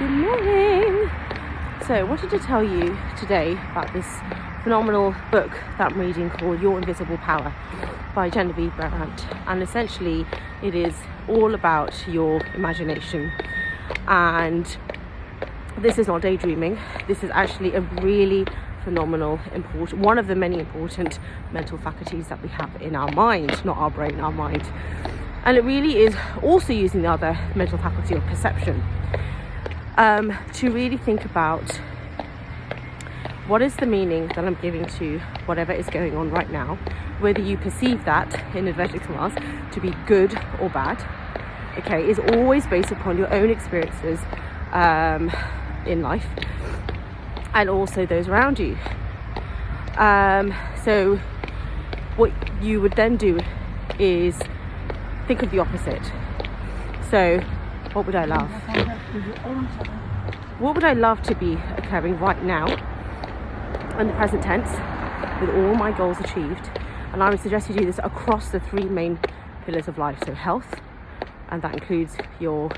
Good morning. So I wanted to tell you today about this phenomenal book that I'm reading called Your Invisible Power by Genevieve Brant, and essentially it is all about your imagination. And this is not daydreaming. This is actually a really phenomenal, important, one of the many important mental faculties that we have in our mind, not our brain, our mind. And it really is also using the other mental faculty of perception to really think about what is the meaning that I'm giving to whatever is going on right now, whether you perceive that, in inverted commas, to be good or bad, okay, is always based upon your own experiences in life and also those around you. So what you would then do is think of the opposite. So what would I love? What would I love to be occurring right now in the present tense with all my goals achieved? And I would suggest you do this across the three main pillars of life. So health, and that includes your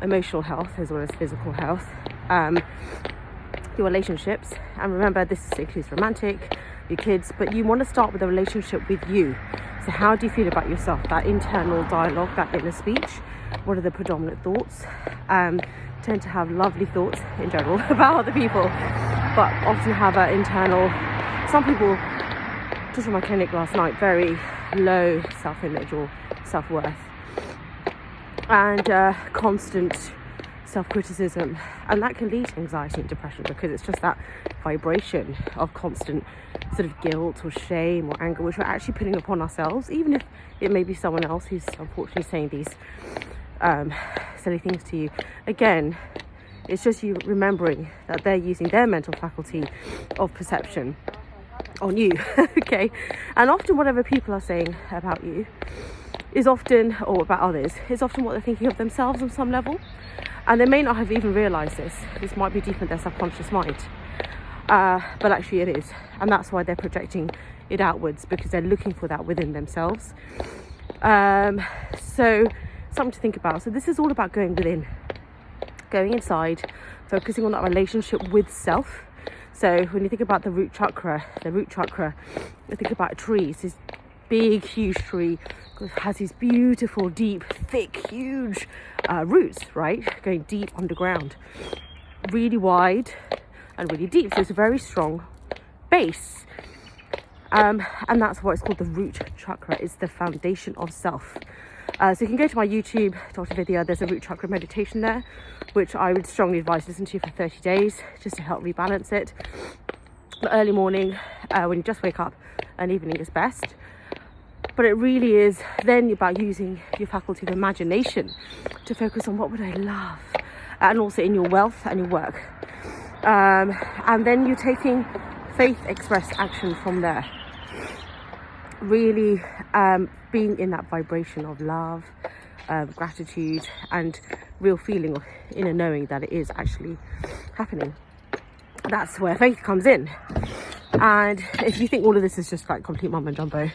emotional health as well as physical health, your relationships, and remember this includes romantic, your kids, but you want to start with a relationship with you. So how do you feel about yourself? That internal dialogue, that inner speech. What are the predominant thoughts? Tend to have lovely thoughts in general about other people, but often have an internal, some people, just from my clinic last night, very low self-image or self-worth, and constant self-criticism, and that can lead to anxiety and depression because it's just that vibration of constant sort of guilt or shame or anger which we're actually putting upon ourselves, even if it may be someone else who's unfortunately saying these silly things to you. Again, it's just you remembering that they're using their mental faculty of perception on you. Okay, and often whatever people are saying about you is often, or about others, is often what they're thinking of themselves on some level, and they may not have even realized this might be deep in their subconscious mind, but actually it is, and that's why they're projecting it outwards, because they're looking for that within themselves. So something to think about. So this is all about going within, going inside, focusing on that relationship with self. So when you think about the root chakra, you think about trees. This big huge tree has these beautiful deep thick huge roots, right, going deep underground, really wide and really deep, so it's a very strong base, and that's why it's called the root chakra. It's the foundation of self. So you can go to my YouTube, Dr. Vidhya, there's a root chakra meditation there, which I would strongly advise listen to for 30 days, just to help rebalance it. The early morning, when you just wake up, and evening is best. But it really is then about using your faculty of imagination to focus on what would I love, and also in your wealth and your work. And then you're taking faith expressed action from there. Really being in that vibration of love, gratitude, and real feeling of inner knowing that it is actually happening. That's where faith comes in. And if you think all of this is just like complete mumbo jumbo,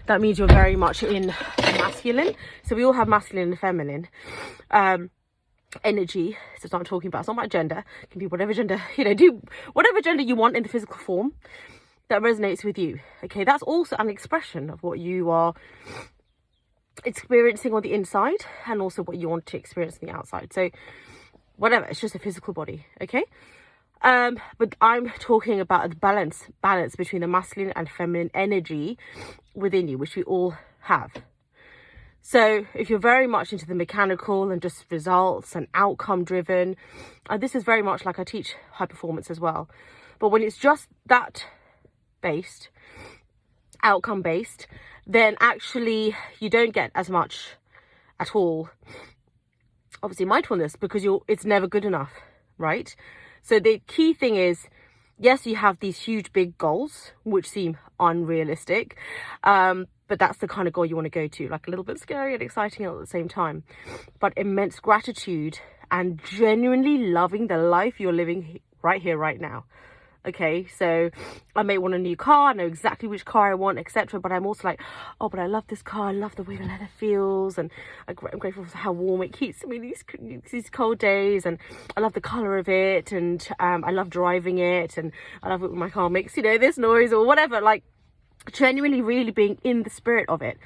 that means you're very much in masculine. So we all have masculine and feminine energy. So it's not talking about, it's not about gender. It can be whatever gender, do whatever gender you want in the physical form that resonates with you. Okay, that's also an expression of what you are experiencing on the inside and also what you want to experience on the outside. So whatever, it's just a physical body. Okay. But I'm talking about the balance between the masculine and feminine energy within you, which we all have. So if you're very much into the mechanical and just results and outcome driven, this is very much like I teach high performance as well. But when it's just that based, outcome based, then actually you don't get as much at all, obviously, mindfulness, because it's never good enough, right? So the key thing is, yes, you have these huge big goals which seem unrealistic, but that's the kind of goal you want to go to, like a little bit scary and exciting all at the same time, but immense gratitude and genuinely loving the life you're living right here, right now. Okay, so I may want a new car, I know exactly which car I want, etc. But I'm also like, oh, but I love this car, I love the way the leather feels, and I'm grateful for how warm it keeps me these cold days, and I love the colour of it, and I love driving it, and I love it when my car makes, you know, this noise or whatever. Like, genuinely really being in the spirit of it,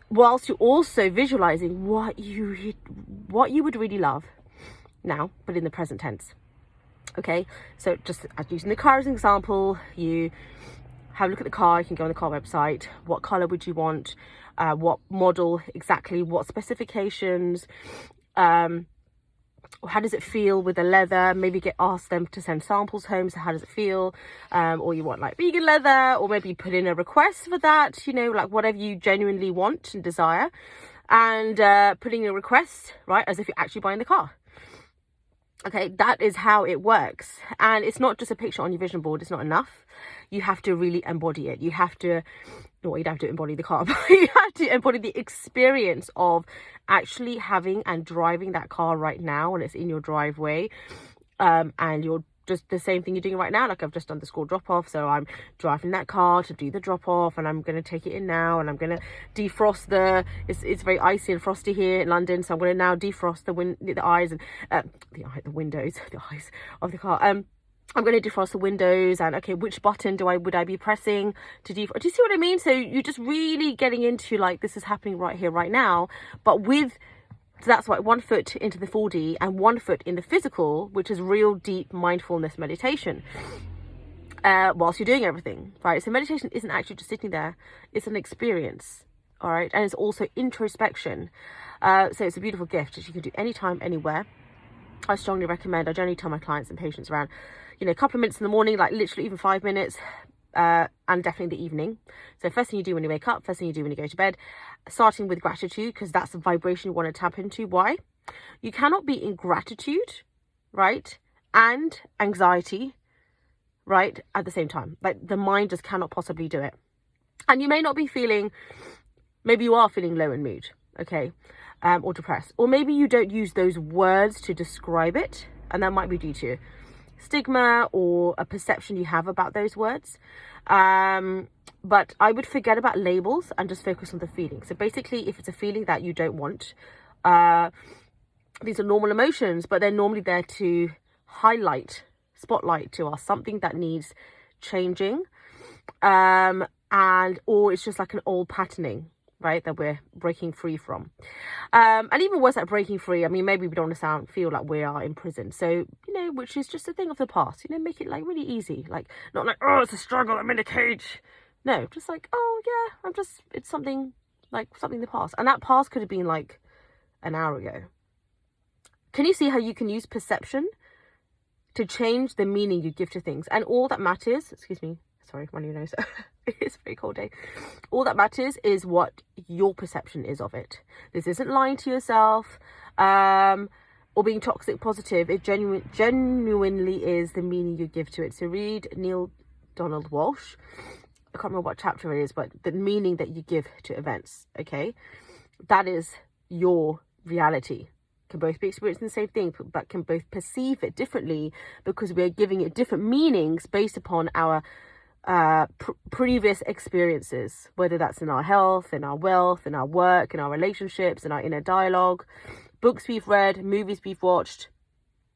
whilst you're also visualizing what you would really love now, but in the present tense. Okay, so just using the car as an example, you have a look at the car. You can go on the car website. What color would you want? What model exactly? What specifications? How does it feel with the leather? Maybe ask them to send samples home. So how does it feel? Or you want like vegan leather, or maybe put in a request for that, you know, like whatever you genuinely want and desire, and putting a request, right, as if you're actually buying the car. Okay, that is how it works. And it's not just a picture on your vision board. It's not enough. You have to really embody it. You have to, well, you don't have to embody the car, but you have to embody the experience of actually having and driving that car right now, and it's in your driveway, and you're just the same thing you're doing right now. Like, I've just done the school drop off, so I'm driving that car to do the drop off, and I'm going to take it in now, and I'm going to defrost it's very icy and frosty here in London, so I'm going to now defrost the windows of the car. I'm going to defrost the windows, and okay, which button would I be pressing to defrost? Do you see what I mean? So you're just really getting into, like, this is happening right here, right now, but so that's like 1 foot into the 4D and 1 foot in the physical, which is real deep mindfulness meditation, whilst you're doing everything, right? So meditation isn't actually just sitting there. It's an experience, all right? And it's also introspection. So it's a beautiful gift that you can do anytime, anywhere. I strongly recommend, I generally tell my clients and patients around, you know, a couple of minutes in the morning, like literally even 5 minutes, and definitely in the evening. So first thing you do when you wake up, first thing you do when you go to bed, starting with gratitude, because that's the vibration you want to tap into. Why? You cannot be in gratitude, right, and anxiety, right, at the same time. Like, the mind just cannot possibly do it. And you may not be feeling, maybe you are feeling low in mood, okay, or depressed, or maybe you don't use those words to describe it, and that might be due to stigma or a perception you have about those words. But I would forget about labels and just focus on the feeling. So basically, if it's a feeling that you don't want, these are normal emotions, but they're normally there to spotlight to us something that needs changing, or it's just like an old patterning, right, that we're breaking free from. And even worse, like breaking free, I mean, maybe we don't want to feel like we are in prison, so, you know, which is just a thing of the past, you know, make it like really easy, like not like, oh, it's a struggle, I'm in a cage. No, just like, oh yeah, it's something in the past, and that past could have been like an hour ago. Can you see how you can use perception to change the meaning you give to things? And all that matters, excuse me, sorry, running your nose. It's a very cold day. All that matters is what your perception is of it. This isn't lying to yourself, or being toxic positive. It genuinely is the meaning you give to it. So read Neil Donald Walsh. I can't remember what chapter it is, but the meaning that you give to events, okay? That is your reality. Can both be experiencing the same thing, but can both perceive it differently, because we're giving it different meanings based upon our previous experiences, whether that's in our health, in our wealth, in our work, in our relationships, in our inner dialogue, books we've read, movies we've watched.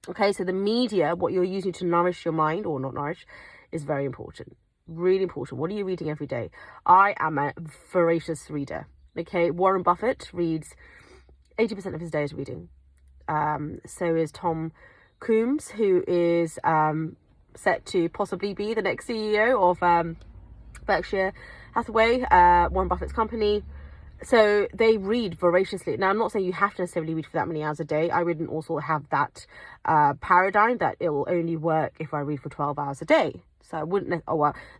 Okay, so the media, what you're using to nourish your mind, or not nourish, is very important. Really important. What are you reading every day? I am a voracious reader. Okay, Warren Buffett reads 80% of his day is reading. So is Tom Coombs, who is set to possibly be the next CEO of Berkshire Hathaway, Warren Buffett's company. So they read voraciously. Now, I'm not saying you have to necessarily read for that many hours a day. I wouldn't also have that paradigm that it will only work if I read for 12 hours a day. So I wouldn't,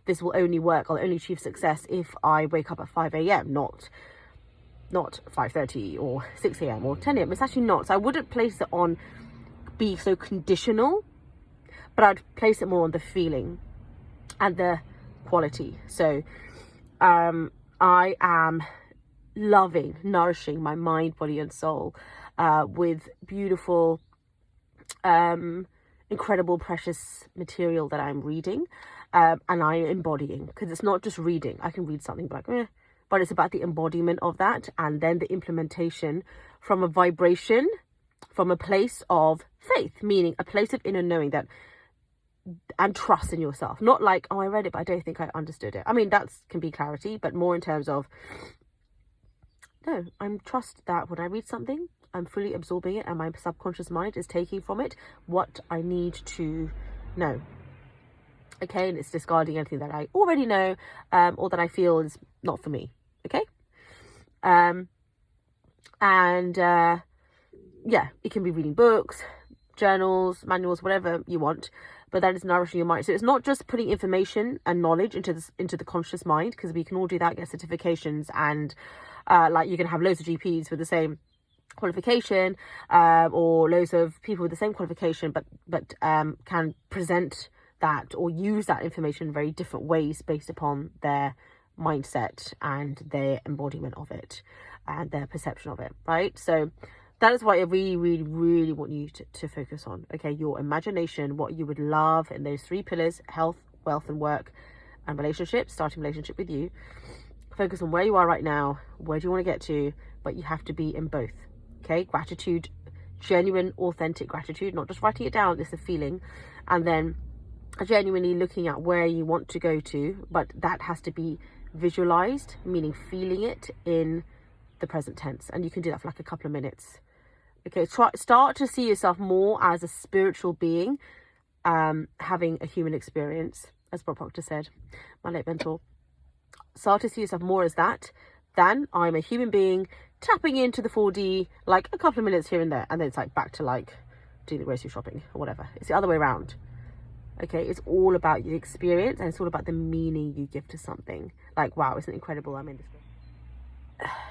this will only work, I'll only achieve success if I wake up at 5 a.m, not 5:30 or 6 a.m. or 10 a.m. It's actually not. So I wouldn't place it on be so conditional, but I'd place it more on the feeling and the quality. So I am loving, nourishing my mind, body and soul with beautiful incredible, precious material that I'm reading, and I'm embodying, because it's not just reading. I can read something like, but it's about the embodiment of that, and then the implementation from a vibration, from a place of faith, meaning a place of inner knowing that, and trust in yourself. Not like, oh, I read it, but I don't think I understood it. I mean, that can be clarity, but more in terms of, no, I'm trust that when I read something, I'm fully absorbing it, and my subconscious mind is taking from it what I need to know. Okay, and it's discarding anything that I already know, or that I feel is not for me. Okay, yeah, it can be reading books, journals, manuals, whatever you want, but that is nourishing your mind. So it's not just putting information and knowledge into the conscious mind, because we can all do that, get certifications, and like you can have loads of GPs with the same qualification, or loads of people with the same qualification, but can present that or use that information in very different ways based upon their mindset and their embodiment of it and their perception of it, right? So that is what I really, really, really want you to focus on. Okay, your imagination, what you would love in those 3 pillars: health, wealth, and work, and relationships, starting relationship with you. Focus on where you are right now, where do you want to get to, but you have to be in both. Okay, gratitude, genuine, authentic gratitude, not just writing it down, it's a feeling, and then genuinely looking at where you want to go to, but that has to be visualized, meaning feeling it in the present tense, and you can do that for like a couple of minutes. Okay, start to see yourself more as a spiritual being, having a human experience, as Bob Proctor said, my late mentor. Start to see yourself more as that than I'm a human being tapping into the 4D like a couple of minutes here and there, and then it's like back to like doing the grocery shopping or whatever. It's the other way around. Okay, it's all about the experience, and it's all about the meaning you give to something. Like, wow, isn't it incredible? I'm in this,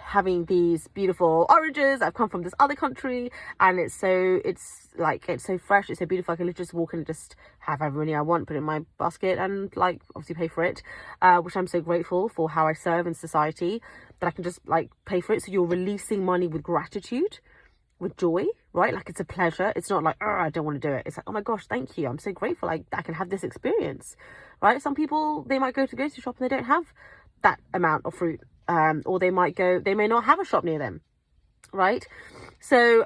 having these beautiful oranges. I've come from this other country, and it's so fresh, it's so beautiful. I can literally just walk and just have every money I want, put it in my basket, and like obviously pay for it, which I'm so grateful for, how I serve in society, that I can just like pay for it. So you're releasing money with gratitude, with joy, right? Like it's a pleasure. It's not like, oh, I don't want to do it. It's like, oh my gosh, thank you, I'm so grateful I can have this experience, right? Some people, they might go to grocery shop and they don't have that amount of fruit, or they may not have a shop near them, right? So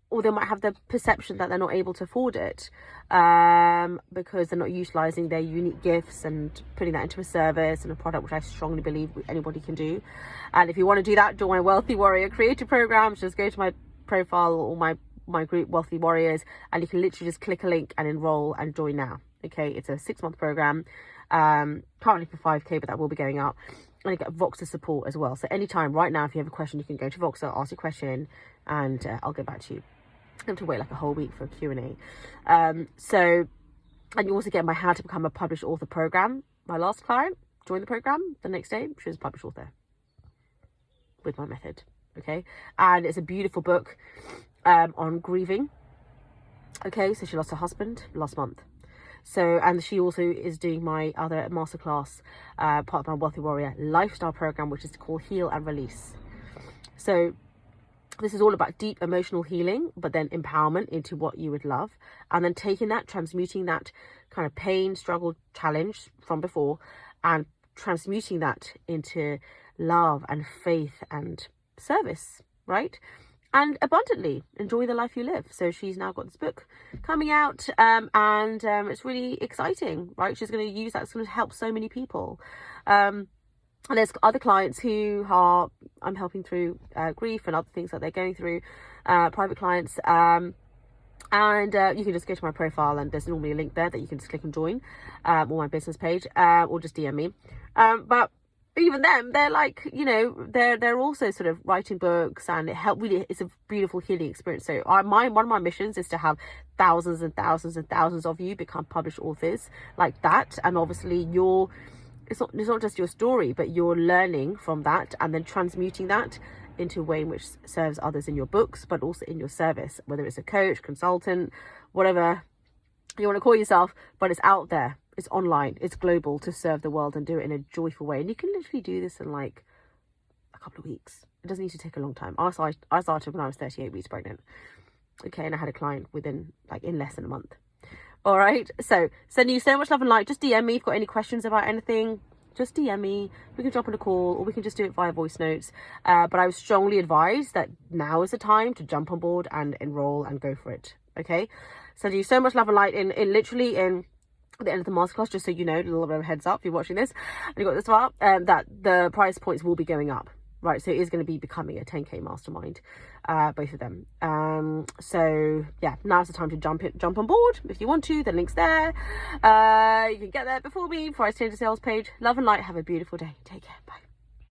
or they might have the perception that they're not able to afford it, because they're not utilizing their unique gifts and putting that into a service and a product, which I strongly believe anybody can do. And if you want to do that, join my Wealthy Warrior Creator Program. Just go to my profile or my group, Wealthy Warriors, and you can literally just click a link and enroll and join now. Okay, it's a 6-month program, currently for 5k, but that will be going up. And you get Voxer support as well. So anytime right now, if you have a question, you can go to Voxer, ask your question, and I'll get back to you. I have to wait like a whole week for a Q&A. And you also get my How to Become a Published Author program. My last client joined the program the next day. She was a published author with my method. Okay, and it's a beautiful book on grieving. Okay, so she lost her husband last month. So, and she also is doing my other masterclass, part of my Wealthy Warrior lifestyle program, which is called Heal and Release. So this is all about deep emotional healing, but then empowerment into what you would love, and then taking that, transmuting that kind of pain, struggle, challenge from before, and transmuting that into love and faith and service, right? And abundantly enjoy the life you live. So she's now got this book coming out, and it's really exciting, right? She's going to use that. It's going to help so many people. And there's other clients who I'm helping through grief and other things that they're going through, private clients. And you can just go to my profile, and there's normally a link there that you can just click and join, or my business page, or just DM me. But even them, they're like, you know, they're also sort of writing books, and it's a beautiful healing experience. So one of my missions is to have thousands and thousands and thousands of you become published authors like that. And obviously it's not just your story, but you're learning from that and then transmuting that into a way in which serves others in your books, but also in your service, whether it's a coach, consultant, whatever you want to call yourself, but it's out there. It's online, it's global, to serve the world and do it in a joyful way. And you can literally do this in like a couple of weeks. It doesn't need to take a long time. I started when I was 38 weeks pregnant. Okay, and I had a client in less than a month. All right, so sending you so much love and light. Just DM me if you've got any questions about anything. Just DM me. We can jump on a call, or we can just do it via voice notes. But I would strongly advise that now is the time to jump on board and enroll and go for it. Okay, sending you so much love and light in literally in at the end of the masterclass, just so you know, a little bit of a heads up if you're watching this and you got this far, that the price points will be going up, right? So it is going to be becoming a 10k mastermind, both of them. So yeah, now's the time to jump on board if you want to. The link's there. You can get there before me, before I change the sales page. Love and light. Have a beautiful day. Take care. Bye.